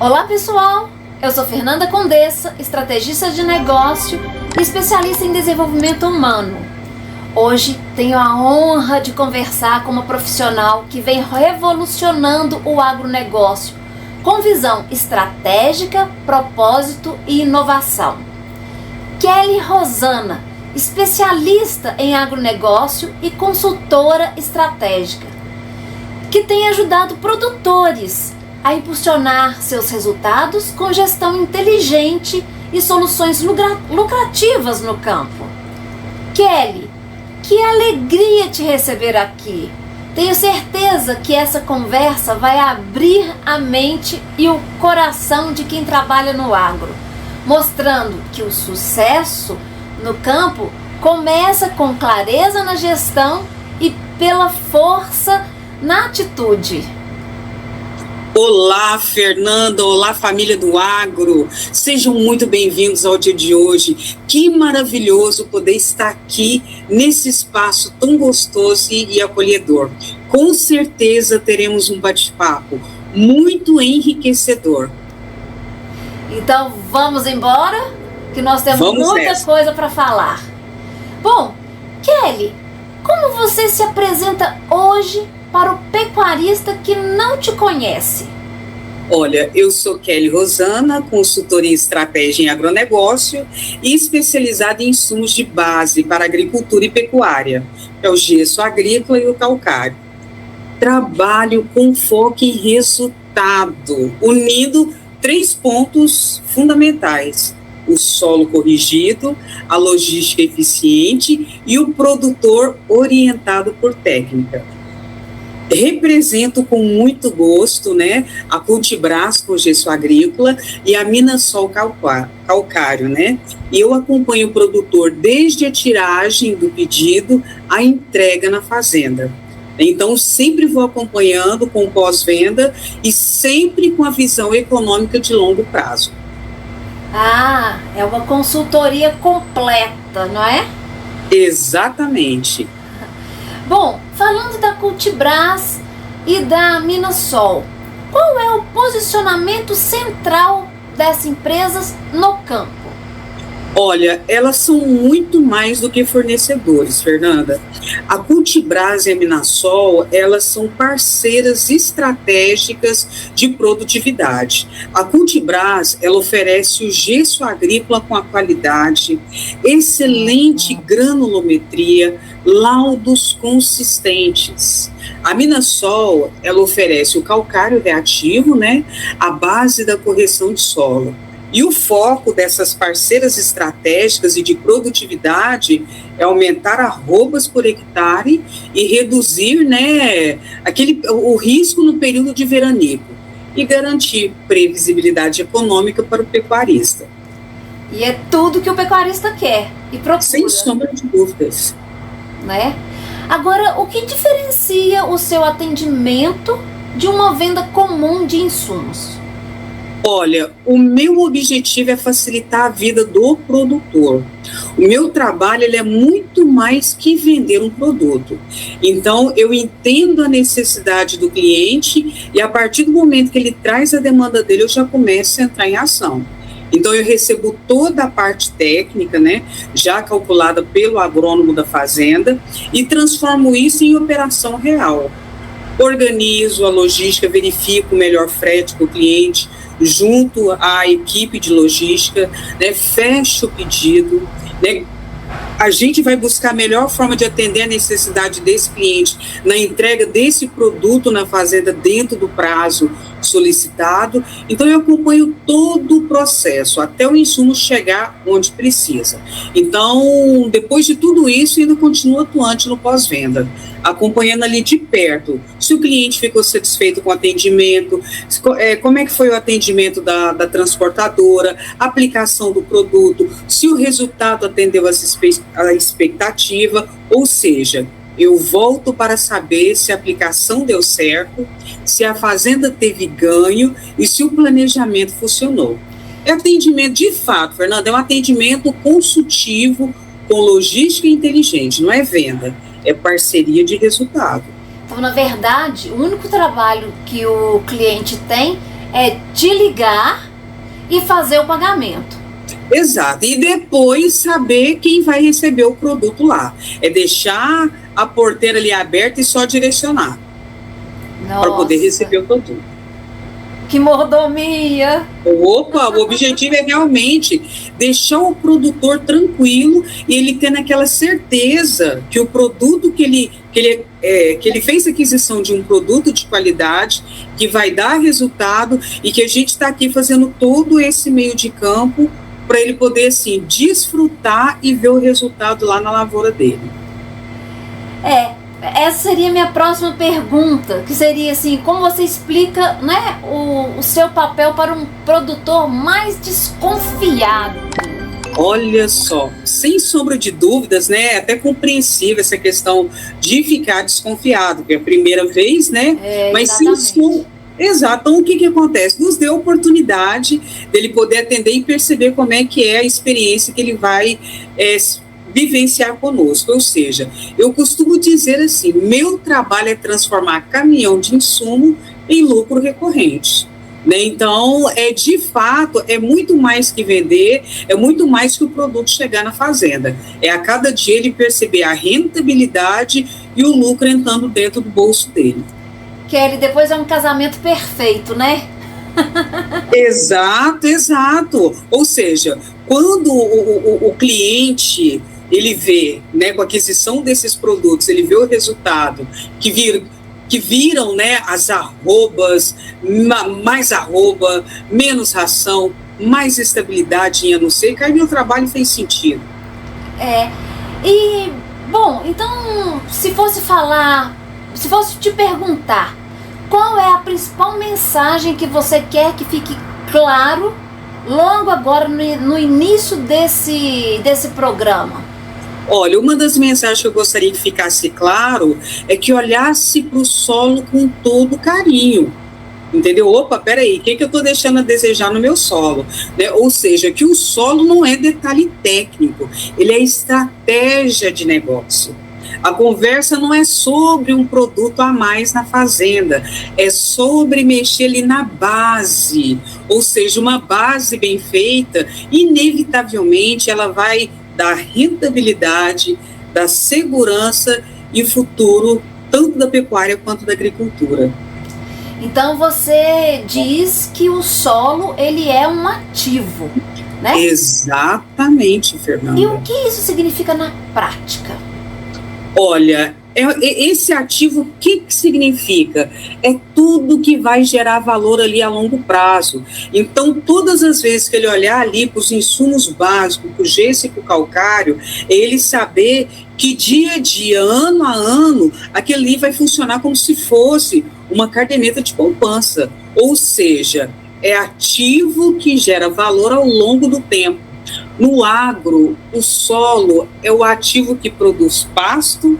Olá pessoal, eu sou Fernanda Condessa, estrategista de negócio e especialista em desenvolvimento humano. Hoje tenho a honra de conversar com uma profissional que vem revolucionando o agronegócio com visão estratégica, propósito e inovação. Kelly Rosana, especialista em agronegócio e consultora estratégica, que tem ajudado produtores a impulsionar seus resultados com gestão inteligente e soluções lucrativas no campo. Kelly, que alegria te receber aqui! Tenho certeza que essa conversa vai abrir a mente e o coração de quem trabalha no agro, mostrando que o sucesso no campo começa com clareza na gestão e pela força na atitude. Olá, Fernanda, olá, família do agro, sejam muito bem-vindos ao dia de hoje. Que maravilhoso poder estar aqui nesse espaço tão gostoso e acolhedor. Com certeza teremos um bate-papo muito enriquecedor. Então vamos embora, que nós temos muita coisa para falar. Bom, Kelly, como você se apresenta hoje para o pecuarista que não te conhece? Olha, eu sou Kelly Rosana, consultora em estratégia em agronegócio e especializada em insumos de base para agricultura e pecuária. É o gesso agrícola e o calcário. Trabalho com foco em resultado, unindo 3 pontos fundamentais: o solo corrigido, a logística eficiente e o produtor orientado por técnica. Represento com muito gosto, a Cultibras com gesso agrícola e a Minasol calcário, E eu acompanho o produtor desde a tiragem do pedido à entrega na fazenda. Então, sempre vou acompanhando com pós-venda e sempre com a visão econômica de longo prazo. Ah, é uma consultoria completa, não é? Exatamente. Bom, falando da Cultibras e da Minasol, qual é o posicionamento central dessas empresas no campo? Olha, elas são muito mais do que fornecedores, Fernanda. A Cultibras e a Minasol, elas são parceiras estratégicas de produtividade. A Cultibras, ela oferece o gesso agrícola com a qualidade, excelente granulometria, laudos consistentes. A Minasol, ela oferece o calcário reativo, a base da correção de solo. E o foco dessas parceiras estratégicas e de produtividade é aumentar arrobas por hectare e reduzir, o risco no período de veranico e garantir previsibilidade econômica para o pecuarista. E é tudo que o pecuarista quer e procura. Sem sombra de dúvidas. Agora, o que diferencia o seu atendimento de uma venda comum de insumos? Olha, o meu objetivo é facilitar a vida do produtor. O meu trabalho ele é muito mais que vender um produto. Então, eu entendo a necessidade do cliente e a partir do momento que ele traz a demanda dele, eu já começo a entrar em ação. Então, eu recebo toda a parte técnica, já calculada pelo agrônomo da fazenda e transformo isso em operação real. Organizo a logística, verifico o melhor frete para o cliente, junto à equipe de logística, fecho o pedido, a gente vai buscar a melhor forma de atender a necessidade desse cliente na entrega desse produto na fazenda dentro do prazo solicitado. Então, eu acompanho todo o processo, até o insumo chegar onde precisa. Então, depois de tudo isso, ainda continuo atuante no pós-venda, acompanhando ali de perto se o cliente ficou satisfeito com o atendimento, como é que foi o atendimento da transportadora, a aplicação do produto, se o resultado atendeu a expectativa, ou seja, eu volto para saber se a aplicação deu certo, se a fazenda teve ganho e se o planejamento funcionou. É atendimento de fato, Fernanda, é um atendimento consultivo com logística inteligente, não é venda, é parceria de resultado. Então, na verdade, o único trabalho que o cliente tem é te ligar e fazer o pagamento. Exato, e depois saber quem vai receber o produto lá. É deixar a porteira ali aberta e só direcionar para poder receber o produto. Que mordomia! Opa, o objetivo é realmente deixar o produtor tranquilo e ele tendo aquela certeza que o produto que ele fez aquisição de um produto de qualidade, que vai dar resultado e que a gente está aqui fazendo todo esse meio de campo para ele poder, assim, desfrutar e ver o resultado lá na lavoura dele. Essa seria a minha próxima pergunta, que seria assim, como você explica, né, o seu papel para um produtor mais desconfiado? Olha só, sem sombra de dúvidas, né, é até compreensível essa questão de ficar desconfiado, porque é a primeira vez, né, mas sem sombra. Exato, então o que acontece? Nos deu a oportunidade dele poder atender e perceber como é que é a experiência que ele vai vivenciar conosco, ou seja, eu costumo dizer assim, meu trabalho é transformar caminhão de insumo em lucro recorrente, né? Então, de fato, é muito mais que vender, é muito mais que o produto chegar na fazenda, é a cada dia ele perceber a rentabilidade e o lucro entrando dentro do bolso dele. Kelly, depois é um casamento perfeito, né? Exato, ou seja, quando o cliente ele vê, né, com a aquisição desses produtos, ele vê o resultado, que viram, né, as arrobas, mais arroba, menos ração, mais estabilidade em ano seco, aí meu trabalho fez sentido. Bom, então, se fosse te perguntar, qual é a principal mensagem que você quer que fique claro logo agora no início desse programa? Olha, uma das mensagens que eu gostaria que ficasse claro é que olhasse para o solo com todo carinho, entendeu? Opa, peraí, o que eu estou deixando a desejar no meu solo? Né? Ou seja, que o solo não é detalhe técnico, ele é estratégia de negócio. A conversa não é sobre um produto a mais na fazenda, é sobre mexer ali na base, ou seja, uma base bem feita, inevitavelmente ela vai dar rentabilidade, da segurança e futuro, tanto da pecuária quanto da agricultura. Então você diz que o solo, ele é um ativo, né? Exatamente, Fernanda. E o que isso significa na prática? Olha, esse ativo, o que significa? É tudo que vai gerar valor ali a longo prazo. Então, todas as vezes que ele olhar ali para os insumos básicos, para o gesso e para o calcário, ele saber que dia a dia, ano a ano, aquele ali vai funcionar como se fosse uma caderneta de poupança. Ou seja, é ativo que gera valor ao longo do tempo. No agro, o solo é o ativo que produz pasto,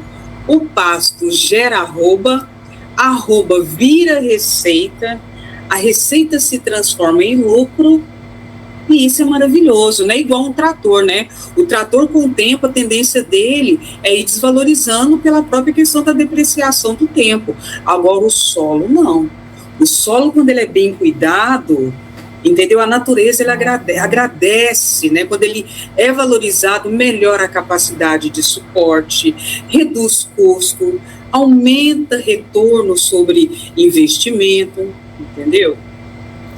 o pasto gera arroba, a arroba vira receita, a receita se transforma em lucro, e isso é maravilhoso, né? Igual um trator, né? O trator, com o tempo, a tendência dele é ir desvalorizando pela própria questão da depreciação do tempo. Agora, o solo, não. O solo, quando ele é bem cuidado, entendeu? A natureza, ele agradece, né? Quando ele é valorizado, melhora a capacidade de suporte, reduz custo, aumenta retorno sobre investimento, entendeu?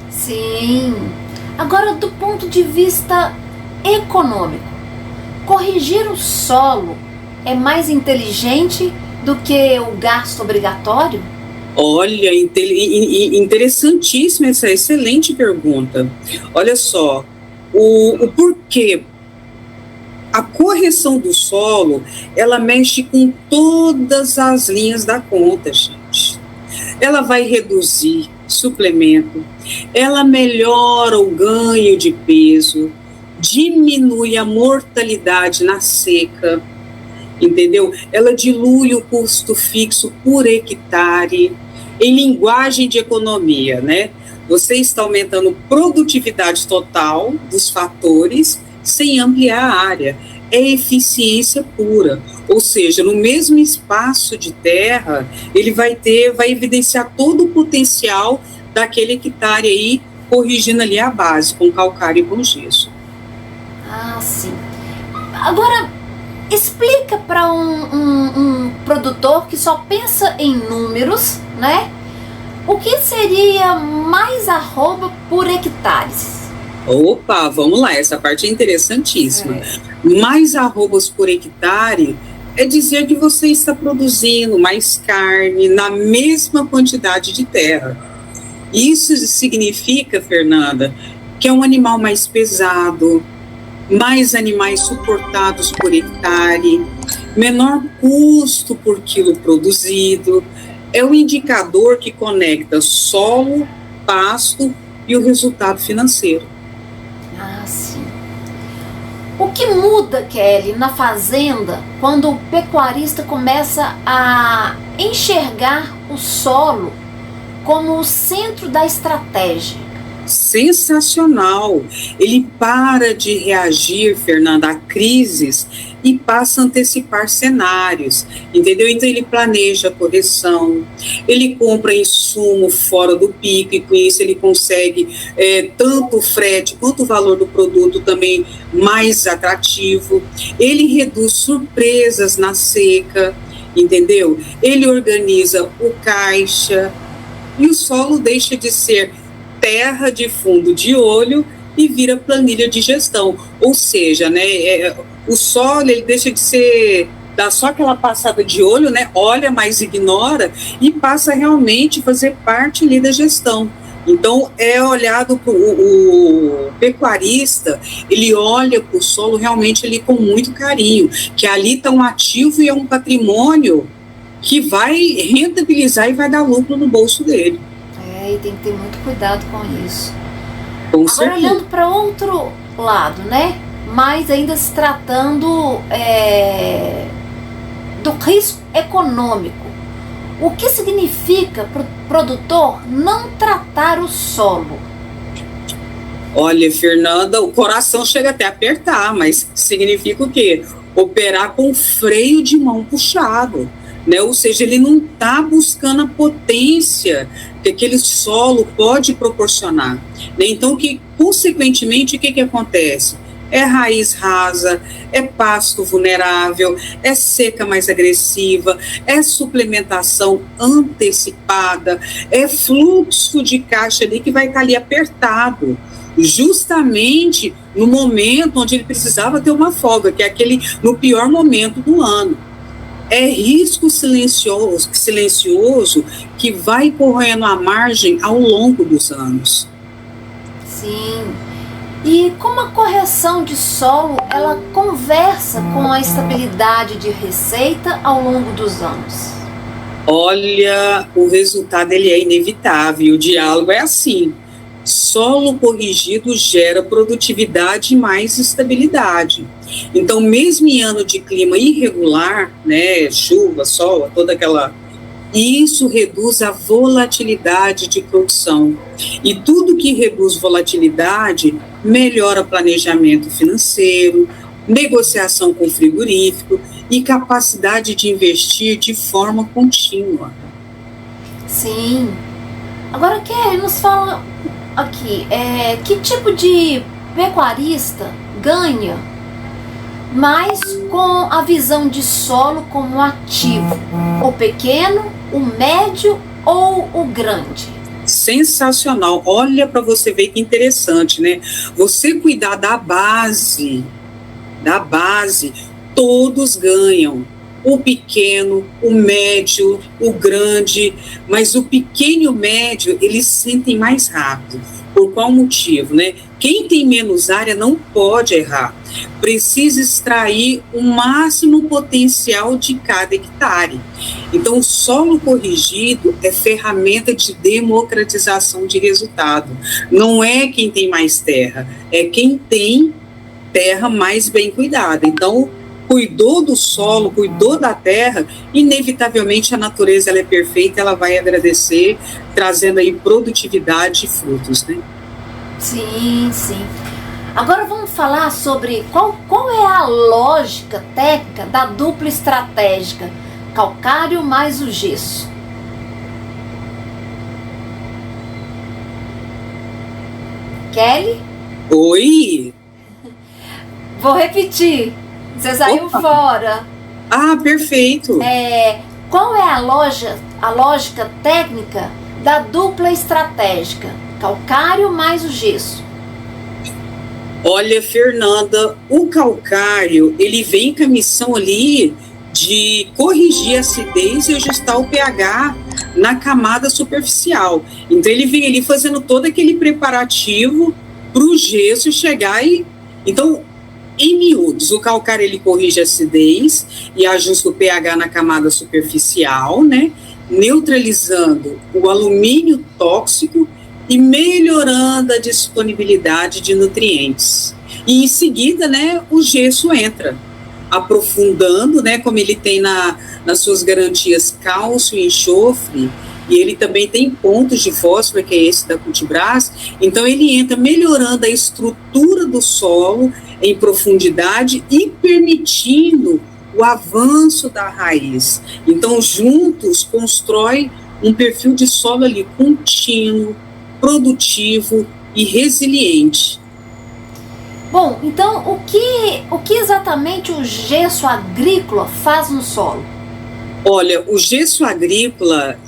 Sim. Agora, do ponto de vista econômico, corrigir o solo é mais inteligente do que o gasto obrigatório? Olha, interessantíssima essa excelente pergunta. Olha só, o porquê. A correção do solo, ela mexe com todas as linhas da conta, gente. Ela vai reduzir suplemento, ela melhora o ganho de peso, diminui a mortalidade na seca, entendeu? Ela dilui o custo fixo por hectare. Em linguagem de economia, né? Você está aumentando a produtividade total dos fatores sem ampliar a área. É eficiência pura. Ou seja, no mesmo espaço de terra, ele vai evidenciar todo o potencial daquele hectare aí, corrigindo ali a base com calcário e com gesso. Ah, sim. Agora, explica para um produtor que só pensa em números, né? O que seria mais arroba por hectares? Opa, vamos lá, essa parte é interessantíssima. Mais arrobas por hectare é dizer que você está produzindo mais carne na mesma quantidade de terra. Isso significa, Fernanda, que é um animal mais pesado, mais animais suportados por hectare, menor custo por quilo produzido. É um indicador que conecta solo, pasto e o resultado financeiro. Ah, sim. O que muda, Kelly, na fazenda quando o pecuarista começa a enxergar o solo como o centro da estratégia? Sensacional. Ele para de reagir, Fernanda, a crises e passa a antecipar cenários, entendeu? Então ele planeja a correção, ele compra insumo fora do pico e com isso ele consegue tanto o frete quanto o valor do produto também mais atrativo. Ele reduz surpresas na seca, entendeu? Ele organiza o caixa e o solo deixa de ser terra de fundo de olho e vira planilha de gestão. Ou seja, né, o solo ele deixa de ser, dá só aquela passada de olho, né, olha, mas ignora, e passa a realmente fazer parte ali da gestão. Então, é olhado o pecuarista, ele olha para o solo realmente ali com muito carinho, que ali está um ativo e é um patrimônio que vai rentabilizar e vai dar lucro no bolso dele. E tem que ter muito cuidado com isso. Com Agora, certeza. olhando para outro lado, né? Mas ainda se tratando do risco econômico. O que significa para o produtor não tratar o solo? Olha, Fernanda, o coração chega até a apertar, mas significa o quê? Operar com freio de mão puxado. Né? Ou seja, ele não está buscando a potência que aquele solo pode proporcionar. Né? Então, consequentemente, o que acontece? É raiz rasa, é pasto vulnerável, é seca mais agressiva, é suplementação antecipada, é fluxo de caixa ali que vai estar ali apertado, justamente no momento onde ele precisava ter uma folga, que é aquele no pior momento do ano. É risco silencioso que vai correndo à margem ao longo dos anos. Sim. E como a correção de solo, ela conversa com a estabilidade de receita ao longo dos anos? Olha, o resultado ele é inevitável. O diálogo é assim. Solo corrigido gera produtividade e mais estabilidade. Então, mesmo em ano de clima irregular, né, chuva, sol, toda aquela... Isso reduz a volatilidade de produção. E tudo que reduz volatilidade melhora planejamento financeiro, negociação com frigorífico e capacidade de investir de forma contínua. Sim. Agora, Kelly, nos fala aqui, que tipo de pecuarista ganha mais com a visão de solo como ativo? O pequeno, o médio ou o grande? Sensacional. Olha para você ver que interessante, né? Você cuidar da base, todos ganham. O pequeno, o médio, o grande, mas o pequeno e o médio, eles sentem mais rápido. Por qual motivo, né? Quem tem menos área não pode errar. Precisa extrair o máximo potencial de cada hectare. Então, o solo corrigido é ferramenta de democratização de resultado. Não é quem tem mais terra, é quem tem terra mais bem cuidada. Então, cuidou do solo, cuidou da terra, inevitavelmente a natureza ela é perfeita, ela vai agradecer, trazendo aí produtividade e frutos, né? Sim, sim. Agora vamos falar sobre qual é a lógica técnica da dupla estratégica, calcário mais o gesso. Kelly? Oi? Vou repetir. Você saiu fora. Ah, perfeito. Qual é a lógica técnica da dupla estratégica? Calcário mais o gesso. Olha, Fernanda, o calcário, ele vem com a missão ali de corrigir a acidez e ajustar o pH na camada superficial. Então, ele vem ali fazendo todo aquele preparativo para o gesso chegar e... Então, em miúdos, o calcário, ele corrige a acidez e ajusta o pH na camada superficial, né? Neutralizando o alumínio tóxico e melhorando a disponibilidade de nutrientes. E em seguida, né, o gesso entra, aprofundando, né, como ele tem nas suas garantias cálcio e enxofre, e ele também tem pontos de fósforo, que é esse da Cultibras, então ele entra melhorando a estrutura do solo em profundidade e permitindo o avanço da raiz. Então, juntos, constrói um perfil de solo ali contínuo, produtivo e resiliente. Bom, então o que exatamente o gesso agrícola faz no solo? Olha, o gesso agrícola,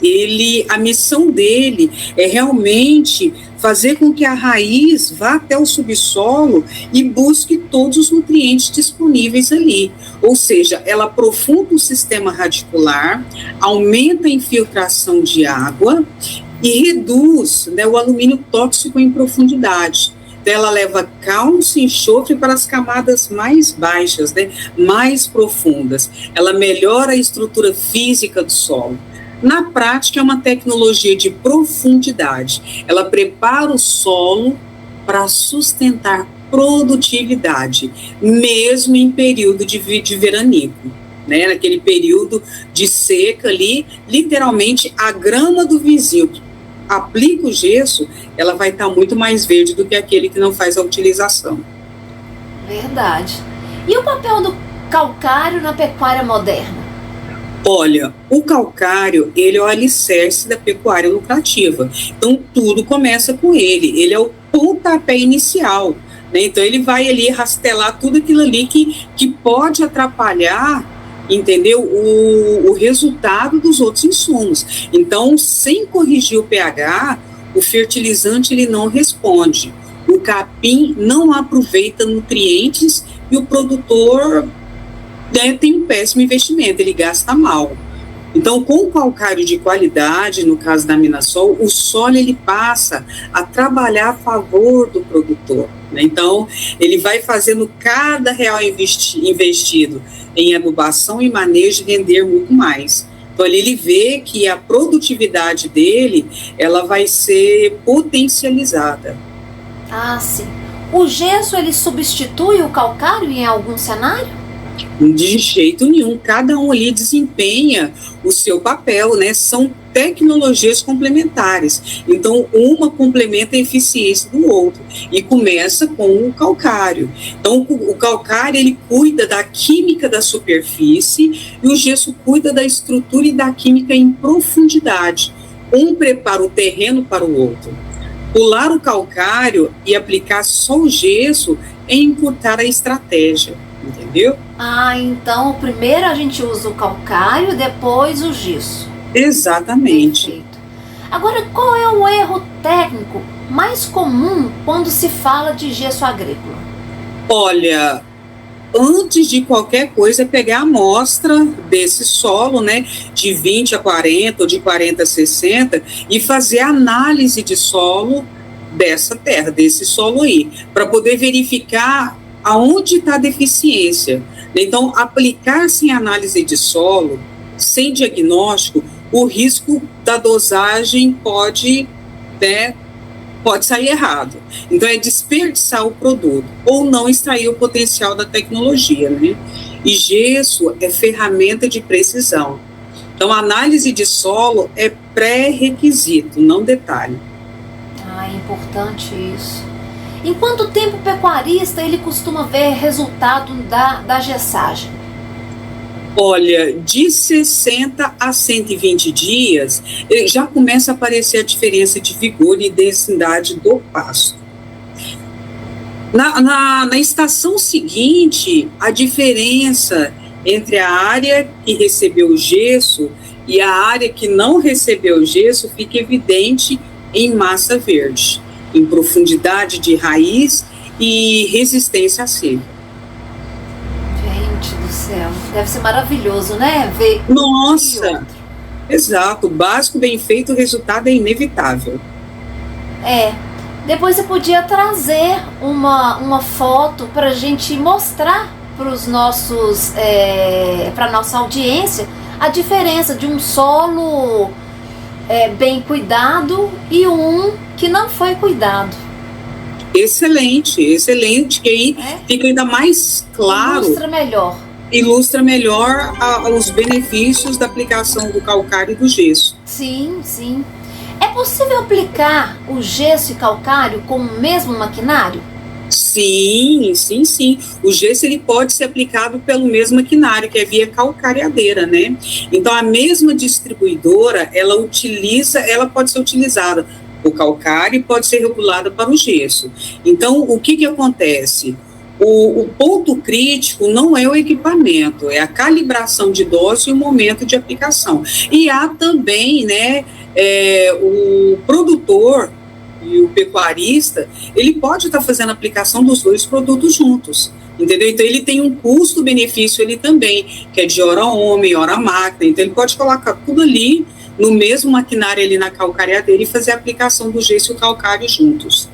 a missão dele é realmente fazer com que a raiz vá até o subsolo e busque todos os nutrientes disponíveis ali. Ou seja, ela aprofunda o sistema radicular, aumenta a infiltração de água e reduz, né, o alumínio tóxico em profundidade. Então, ela leva cálcio e enxofre para as camadas mais baixas, né, mais profundas. Ela melhora a estrutura física do solo. Na prática, é uma tecnologia de profundidade. Ela prepara o solo para sustentar produtividade, mesmo em período de veranico. Né, naquele período de seca ali, literalmente a grama do vizinho aplica o gesso, ela vai estar muito mais verde do que aquele que não faz a utilização. Verdade. E o papel do calcário na pecuária moderna? Olha, o calcário, ele é o alicerce da pecuária lucrativa. Então, tudo começa com ele. Ele é o pontapé inicial. Né? Então, ele vai ali rastelar tudo aquilo ali que pode atrapalhar, entendeu? O resultado dos outros insumos. Então, sem corrigir o pH, o fertilizante ele não responde. O capim não aproveita nutrientes e o produtor, né, tem um péssimo investimento, ele gasta mal. Então, com o calcário de qualidade, no caso da Minasol, o solo ele passa a trabalhar a favor do produtor. Né? Então, ele vai fazendo cada real investido em adubação e manejo render muito mais. Então, ali ele vê que a produtividade dele, ela vai ser potencializada. Ah, sim. O gesso, ele substitui o calcário em algum cenário? De jeito nenhum, cada um ali desempenha o seu papel, né? São tecnologias complementares. Então, uma complementa a eficiência do outro e começa com o calcário. Então, o calcário, ele cuida da química da superfície e o gesso cuida da estrutura e da química em profundidade. Um prepara o terreno para o outro. Pular o calcário e aplicar só o gesso é encurtar a estratégia. Entendeu? Ah, então primeiro a gente usa o calcário, depois o gesso. Exatamente. Perfeito. Agora, qual é o erro técnico mais comum quando se fala de gesso agrícola? Olha, antes de qualquer coisa, é pegar a amostra desse solo, né, de 20 a 40 ou de 40 a 60 e fazer a análise de solo dessa terra, desse solo aí, para poder verificar aonde está a deficiência. Então, aplicar sem análise de solo, sem diagnóstico, o risco da dosagem pode sair errado. Então, é desperdiçar o produto ou não extrair o potencial da tecnologia, né? E gesso é ferramenta de precisão. Então, a análise de solo é pré-requisito, não detalhe. Ah, é importante isso. Em quanto tempo o pecuarista ele costuma ver resultado da gessagem? Olha, de 60 a 120 dias, já começa a aparecer a diferença de vigor e densidade do pasto. Na estação seguinte, a diferença entre a área que recebeu o gesso e a área que não recebeu o gesso fica evidente em massa verde, em profundidade de raiz e resistência à seca. Gente do céu, deve ser maravilhoso, né? Ver. Nossa, exato, básico, bem feito, o resultado é inevitável. Depois você podia trazer uma foto para a gente mostrar para os nossos, para nossa audiência, a diferença de um solo bem cuidado e um que não foi cuidado. Excelente, excelente, que aí fica ainda mais claro. Ilustra melhor os benefícios da aplicação do calcário e do gesso. Sim, sim. É possível aplicar o gesso e calcário com o mesmo maquinário? Sim, sim, sim. O gesso ele pode ser aplicado pelo mesmo maquinário, que é via calcareadeira, né? Então, a mesma distribuidora, ela pode ser utilizada o calcário e pode ser regulada para o gesso. Então, o que acontece? O ponto crítico não é o equipamento, é a calibração de dose e o momento de aplicação. E há também, né, o produtor e o pecuarista, ele pode estar fazendo a aplicação dos dois produtos juntos, entendeu? Então, ele tem um custo-benefício ali também, que é de hora homem, hora máquina. Então, ele pode colocar tudo ali no mesmo maquinário ali na calcareadeira e fazer a aplicação do gesso e o calcário juntos.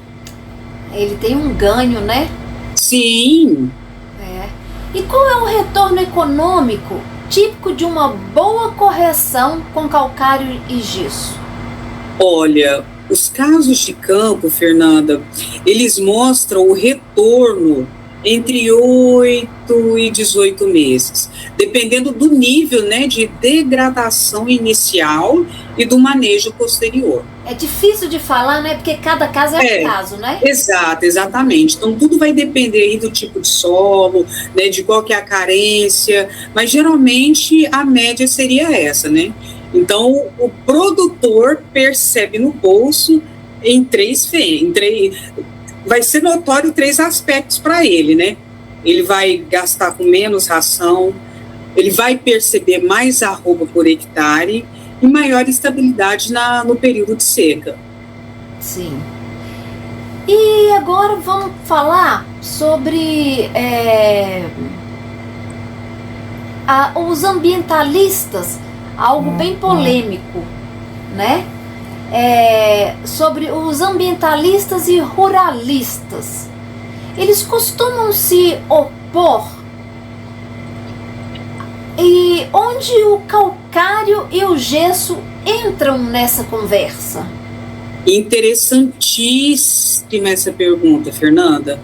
Ele tem um ganho, né? Sim. E qual é o retorno econômico típico de uma boa correção com calcário e gesso? Olha, os casos de campo, Fernanda, eles mostram o retorno entre 8 e 18 meses, dependendo do nível, né, de degradação inicial e do manejo posterior. É difícil de falar, né, porque cada caso é um caso, né? Exato, exatamente. Então, tudo vai depender aí do tipo de solo, né, de qual que é a carência, mas geralmente a média seria essa, né? Então, o produtor percebe no bolso vai ser notório 3 aspectos para ele, né? Ele vai gastar com menos ração, ele vai perceber mais arroba por hectare e maior estabilidade no período de seca. Sim. E agora vamos falar sobre os ambientalistas, algo bem polêmico, né? Sobre os ambientalistas e ruralistas. Eles costumam se opor. E onde o calcário e o gesso entram nessa conversa? Interessantíssima essa pergunta, Fernanda.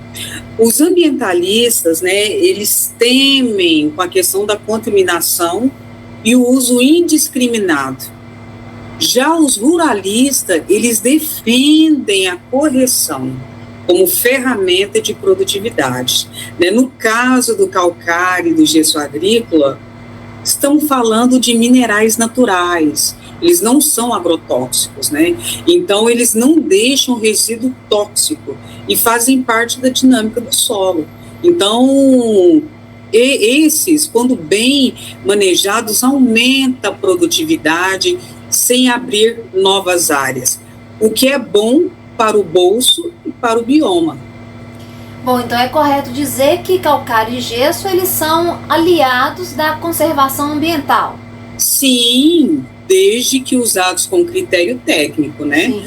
Os ambientalistas, né, eles temem com a questão da contaminação e o uso indiscriminado. Já os ruralistas, eles defendem a correção como ferramenta de produtividade. Né? No caso do calcário e do gesso agrícola, estamos falando de minerais naturais, eles não são agrotóxicos, né? Então, eles não deixam resíduo tóxico e fazem parte da dinâmica do solo. Então, esses, quando bem manejados, aumenta a produtividade sem abrir novas áreas, o que é bom para o bolso e para o bioma. Bom, então é correto dizer que calcário e gesso, eles são aliados da conservação ambiental. Sim, desde que usados com critério técnico, né? Sim.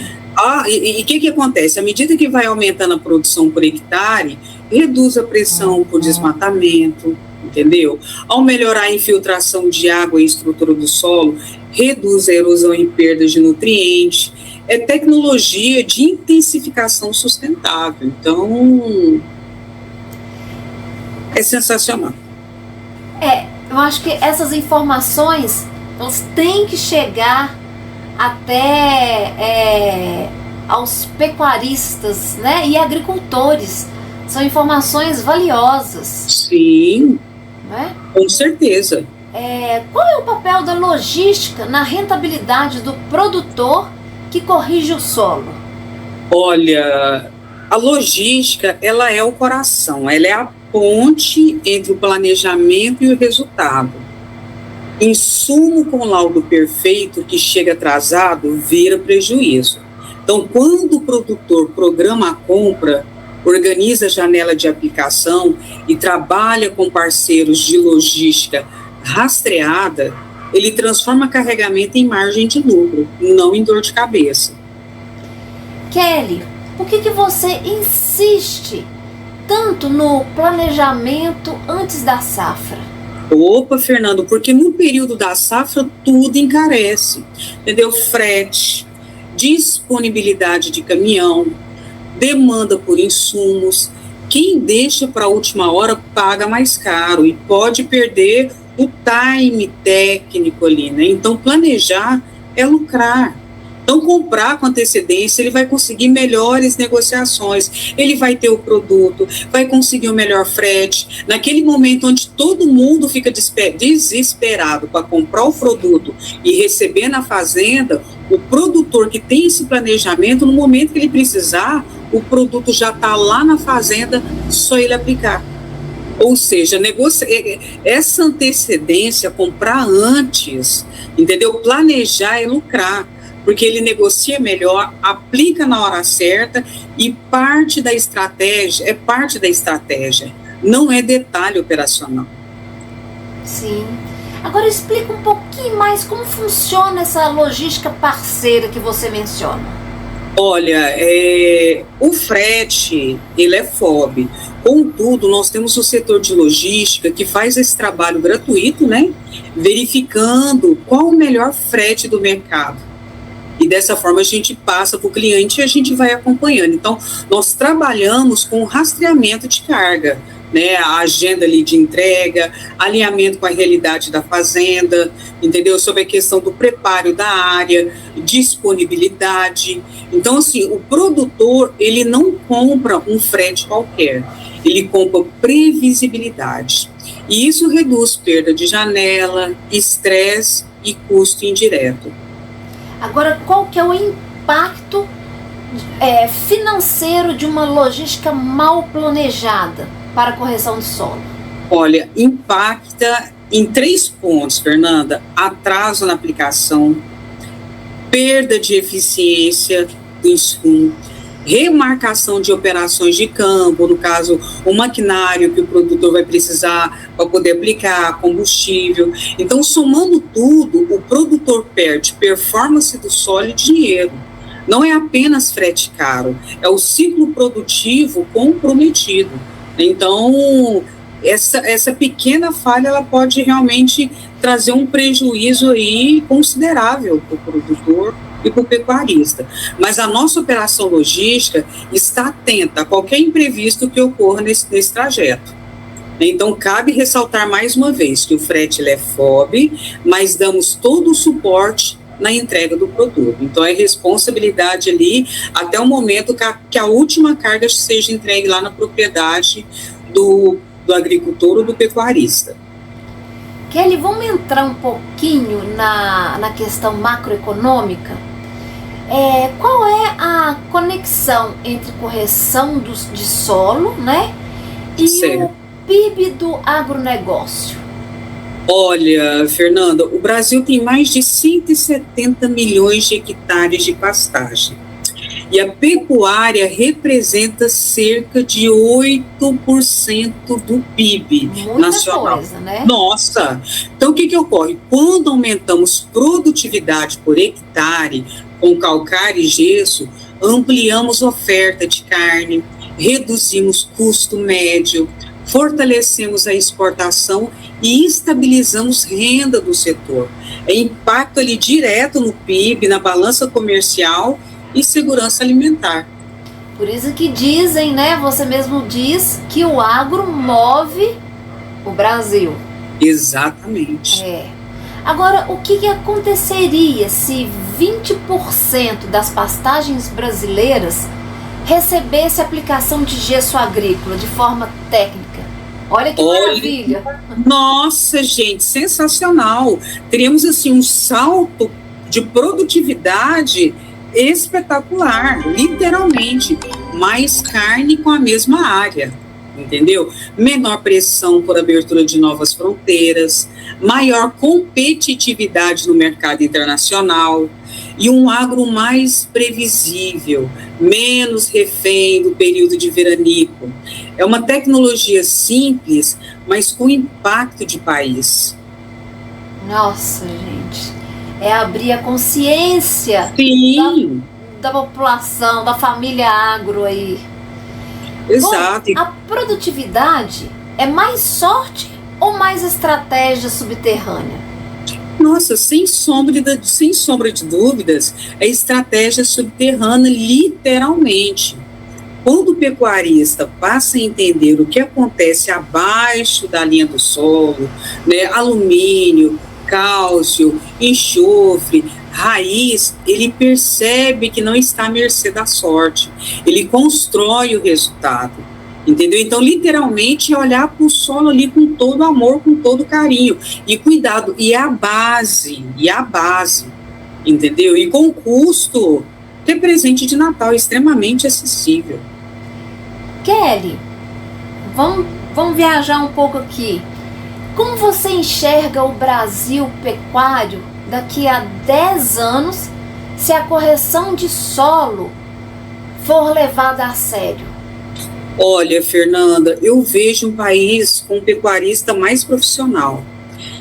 E o que acontece? À medida que vai aumentando a produção por hectare, reduz a pressão por desmatamento, entendeu? Ao melhorar a infiltração de água e estrutura do solo, reduz a erosão e perdas de nutrientes. É tecnologia de intensificação sustentável. Então, é sensacional. Eu acho que essas informações, elas têm que chegar até aos pecuaristas, né, e agricultores. São informações valiosas. Sim, né? Com certeza. Qual é o papel da logística na rentabilidade do produtor que corrige o solo? Olha, A logística, ela é o coração, ela é a ponte entre o planejamento e o resultado. Insumo com laudo perfeito que chega atrasado vira prejuízo. Então, quando o produtor programa a compra, organiza a janela de aplicação e trabalha com parceiros de logística rastreada, ele transforma carregamento em margem de lucro, não em dor de cabeça. Kelly, por que você insiste tanto no planejamento antes da safra? Opa, Fernando, porque no período da safra tudo encarece, entendeu? Frete, disponibilidade de caminhão, demanda por insumos. Quem deixa para a última hora paga mais caro e pode perder o time técnico ali, né? Então, planejar é lucrar. Então, comprar com antecedência, ele vai conseguir melhores negociações, ele vai ter o produto, vai conseguir o melhor frete. Naquele momento onde todo mundo fica desesperado para comprar o produto e receber na fazenda, o produtor que tem esse planejamento, no momento que ele precisar, o produto já está lá na fazenda, só ele aplicar. Ou seja, essa antecedência, comprar antes, entendeu? Planejar é lucrar, porque ele negocia melhor, aplica na hora certa e parte da estratégia, não é detalhe operacional. Sim. Agora explica um pouquinho mais como funciona essa logística parceira que você menciona. Olha, o frete, ele é FOB. Contudo, nós temos o setor de logística que faz esse trabalho gratuito, né? Verificando qual o melhor frete do mercado. E dessa forma a gente passa para o cliente e a gente vai acompanhando. Então, nós trabalhamos com rastreamento de carga, né, a agenda ali de entrega, alinhamento com a realidade da fazenda, entendeu? Sobre a questão do preparo da área, disponibilidade. Então, assim, o produtor, ele não compra um frete qualquer, ele compra previsibilidade. E isso reduz perda de janela, estresse e custo indireto. Agora, qual que é o impacto financeiro de uma logística mal planejada para a correção de solo? Olha, impacta em 3 pontos, Fernanda: atraso na aplicação, perda de eficiência do insumo, remarcação de operações de campo, no caso, o maquinário que o produtor vai precisar para poder aplicar, combustível. Então, somando tudo, o produtor perde performance do solo e dinheiro. Não é apenas frete caro, é o ciclo produtivo comprometido. Então, essa pequena falha, ela pode realmente trazer um prejuízo aí considerável para o produtor e para o pecuarista. Mas a nossa operação logística está atenta a qualquer imprevisto que ocorra nesse trajeto. Então, cabe ressaltar mais uma vez que o frete ele é FOB, mas damos todo o suporte na entrega do produto. Então, é responsabilidade ali até o momento que a última carga seja entregue lá na propriedade do agricultor ou do pecuarista. Kelly, vamos entrar um pouquinho na questão macroeconômica. Qual é a conexão entre correção de solo, né, e certo. o PIB do agronegócio? Olha, Fernanda, o Brasil tem mais de 170 milhões de hectares de pastagem. E a pecuária representa cerca de 8% do PIB nacional. Muita coisa, né? Nossa! Então, o que ocorre? Quando aumentamos produtividade por hectare com calcário e gesso, ampliamos oferta de carne, reduzimos custo médio, fortalecemos a exportação e estabilizamos renda do setor. É impacto ali direto no PIB, na balança comercial e segurança alimentar. Por isso que dizem, né, você mesmo diz que o agro move o Brasil. Exatamente. Agora, o que aconteceria se 20% das pastagens brasileiras recebesse aplicação de gesso agrícola de forma técnica? Olha que maravilha! Nossa, gente, sensacional! Teríamos assim um salto de produtividade espetacular, literalmente. mais carne com a mesma área, entendeu? Menor pressão por abertura de novas fronteiras, maior competitividade no mercado internacional e um agro mais previsível, menos refém do período de veranico. É uma tecnologia simples, mas com impacto de país. Nossa, gente, é abrir a consciência da população, da família agro aí. Exato. Bom, a produtividade é mais sorte ou mais estratégia subterrânea? Nossa, sem sombra de dúvidas, é estratégia subterrânea, literalmente. Quando o pecuarista passa a entender o que acontece abaixo da linha do solo, né, alumínio, cálcio, enxofre, raiz, ele percebe que não está à mercê da sorte, ele constrói o resultado, entendeu? Então, literalmente, é olhar para o solo ali com todo amor, com todo carinho, e cuidado, e a base, entendeu? E com custo, que é presente de Natal, extremamente acessível. Kelly, vamos viajar um pouco aqui. Como você enxerga o Brasil pecuário daqui a 10 anos, se a correção de solo for levada a sério? Olha, Fernanda, eu vejo um país com um pecuarista mais profissional,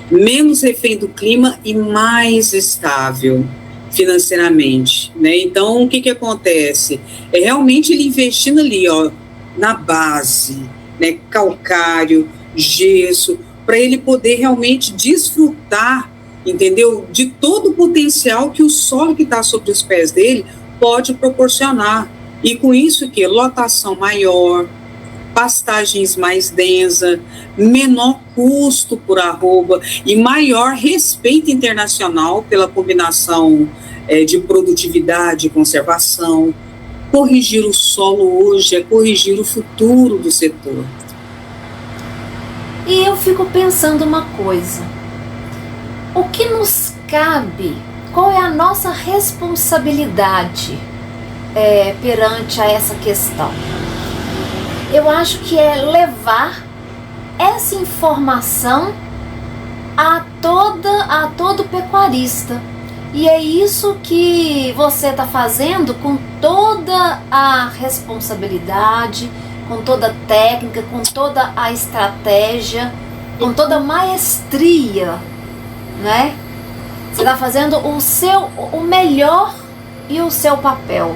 menos refém do clima e mais estável financeiramente, né? Então, o que acontece? É realmente ele investindo ali, ó, na base, né? Calcário, gesso, para ele poder realmente desfrutar, entendeu? De todo o potencial que o solo que está sobre os pés dele pode proporcionar. E com isso que lotação maior, pastagens mais densa, menor custo por arroba e maior respeito internacional pela combinação de produtividade e conservação. Corrigir o solo hoje é corrigir o futuro do setor. E eu fico pensando uma coisa, o que nos cabe, qual é a nossa responsabilidade perante a essa questão? Eu acho que é levar essa informação a todo pecuarista. E é isso que você está fazendo com toda a responsabilidade, com toda a técnica, com toda a estratégia, com toda a maestria, né? Você está fazendo o melhor e o seu papel.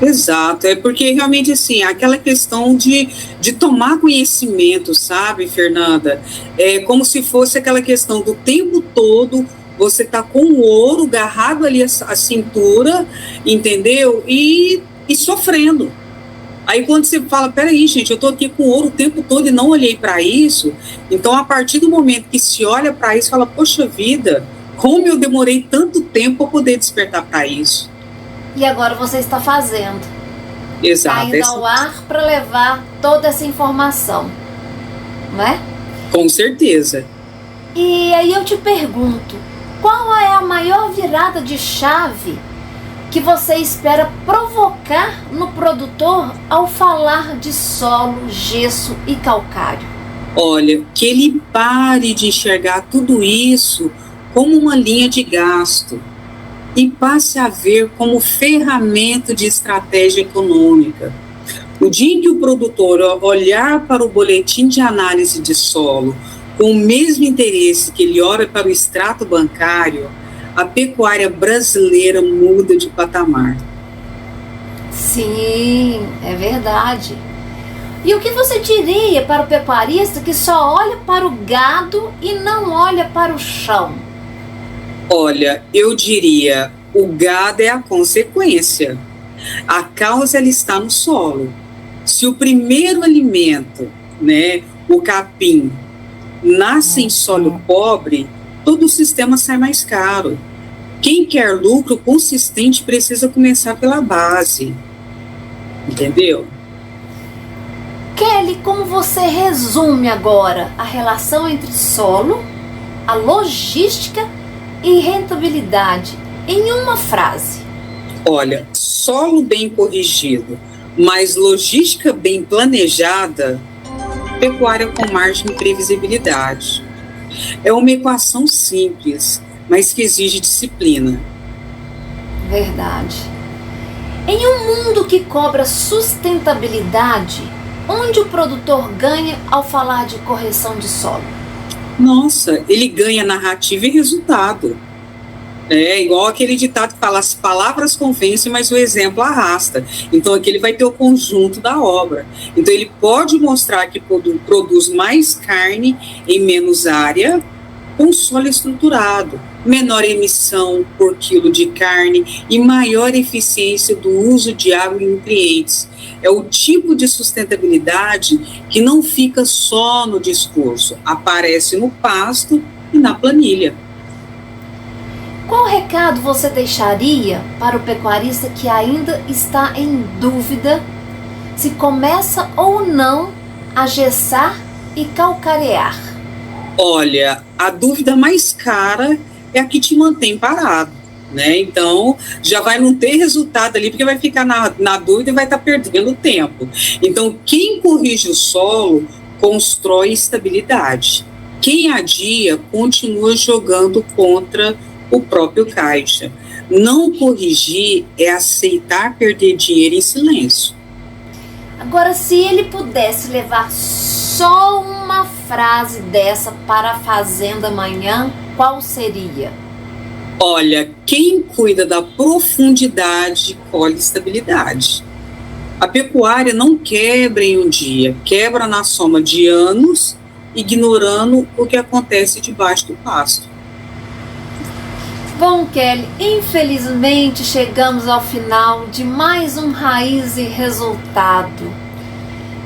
Exato, é porque realmente assim, aquela questão de tomar conhecimento, sabe, Fernanda? É como se fosse aquela questão do tempo todo você tá com o ouro agarrado ali a cintura, entendeu? E sofrendo. Aí quando você fala, peraí, gente, eu tô aqui com ouro o tempo todo e não olhei para isso, então a partir do momento que se olha para isso, fala, poxa vida, como eu demorei tanto tempo para poder despertar para isso. E agora você está fazendo. Exato. Indo ao ar para levar toda essa informação, não é? Com certeza. E aí eu te pergunto, qual é a maior virada de chave que você espera provocar no produtor ao falar de solo, gesso e calcário? Olha, que ele pare de enxergar tudo isso como uma linha de gasto e passe a ver como ferramenta de estratégia econômica. O dia em que o produtor olhar para o boletim de análise de solo com o mesmo interesse que ele olha para o extrato bancário, a pecuária brasileira muda de patamar. Sim, é verdade. E o que você diria para o pecuarista que só olha para o gado e não olha para o chão? Olha, eu diria, o gado é a consequência. A causa ela está no solo. Se o primeiro alimento, né, o capim, nasce em solo pobre, todo o sistema sai mais caro. Quem quer lucro consistente precisa começar pela base. Entendeu? Kelly, como você resume agora a relação entre solo, a logística e rentabilidade em uma frase? Olha, solo bem corrigido, mas logística bem planejada, pecuária com margem de previsibilidade. É uma equação simples, mas que exige disciplina. Verdade. Em um mundo que cobra sustentabilidade, onde o produtor ganha ao falar de correção de solo? Nossa, ele ganha narrativa e resultado. É igual aquele ditado que fala: as palavras convencem, mas o exemplo arrasta. Então aqui ele vai ter o conjunto da obra. Então ele pode mostrar que produz mais carne em menos área, com solo estruturado, menor emissão por quilo de carne e maior eficiência do uso de água e nutrientes. É o tipo de sustentabilidade que não fica só no discurso, aparece no pasto e na planilha. Qual recado você deixaria para o pecuarista que ainda está em dúvida se começa ou não a gessar e calcarear? Olha, a dúvida mais cara é a que te mantém parado, né? Então, já vai não ter resultado ali, porque vai ficar na dúvida e vai estar perdendo tempo. Então, quem corrige o solo, constrói estabilidade. Quem adia, continua jogando contra o próprio caixa. Não corrigir é aceitar perder dinheiro em silêncio. Agora, se ele pudesse levar só uma frase dessa para a fazenda amanhã, qual seria? Olha, quem cuida da profundidade colhe estabilidade. A pecuária não quebra em um dia, quebra na soma de anos, ignorando o que acontece debaixo do pasto. Bom, Kelly, infelizmente chegamos ao final de mais um Raiz e Resultado.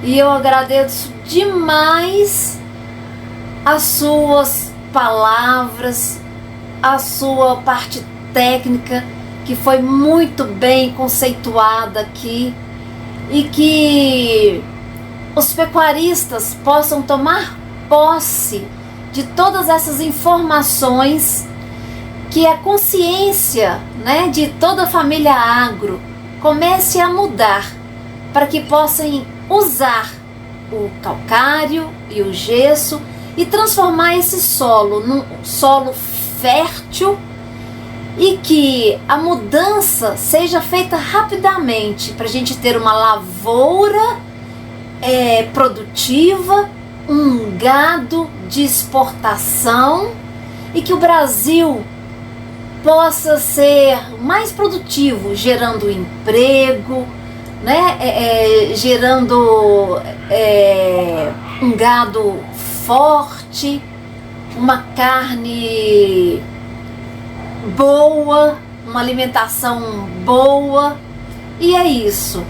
E eu agradeço demais as suas palavras, a sua parte técnica, que foi muito bem conceituada aqui, e que os pecuaristas possam tomar posse de todas essas informações, que a consciência, né, de toda a família agro comece a mudar, para que possam usar o calcário e o gesso e transformar esse solo num solo fértil, e que a mudança seja feita rapidamente, para a gente ter uma lavoura produtiva, um gado de exportação, e que o Brasil possa ser mais produtivo, gerando emprego, né? Gerando um gado forte, uma carne boa, uma alimentação boa. E é isso.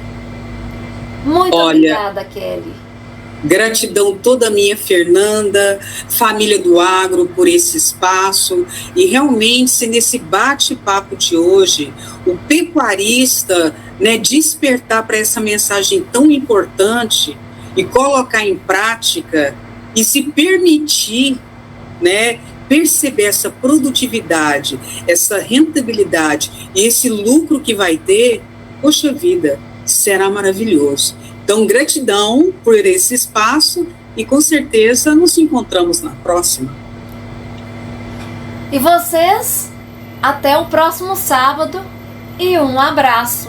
Muito obrigada, Kelly. Gratidão toda minha, Fernanda, família do agro, por esse espaço. E realmente, se nesse bate-papo de hoje, o pecuarista, né, despertar para essa mensagem tão importante e colocar em prática e se permitir, né, perceber essa produtividade, essa rentabilidade e esse lucro que vai ter, poxa vida, será maravilhoso. Então, gratidão por esse espaço e com certeza nos encontramos na próxima. E vocês, até o próximo sábado e um abraço.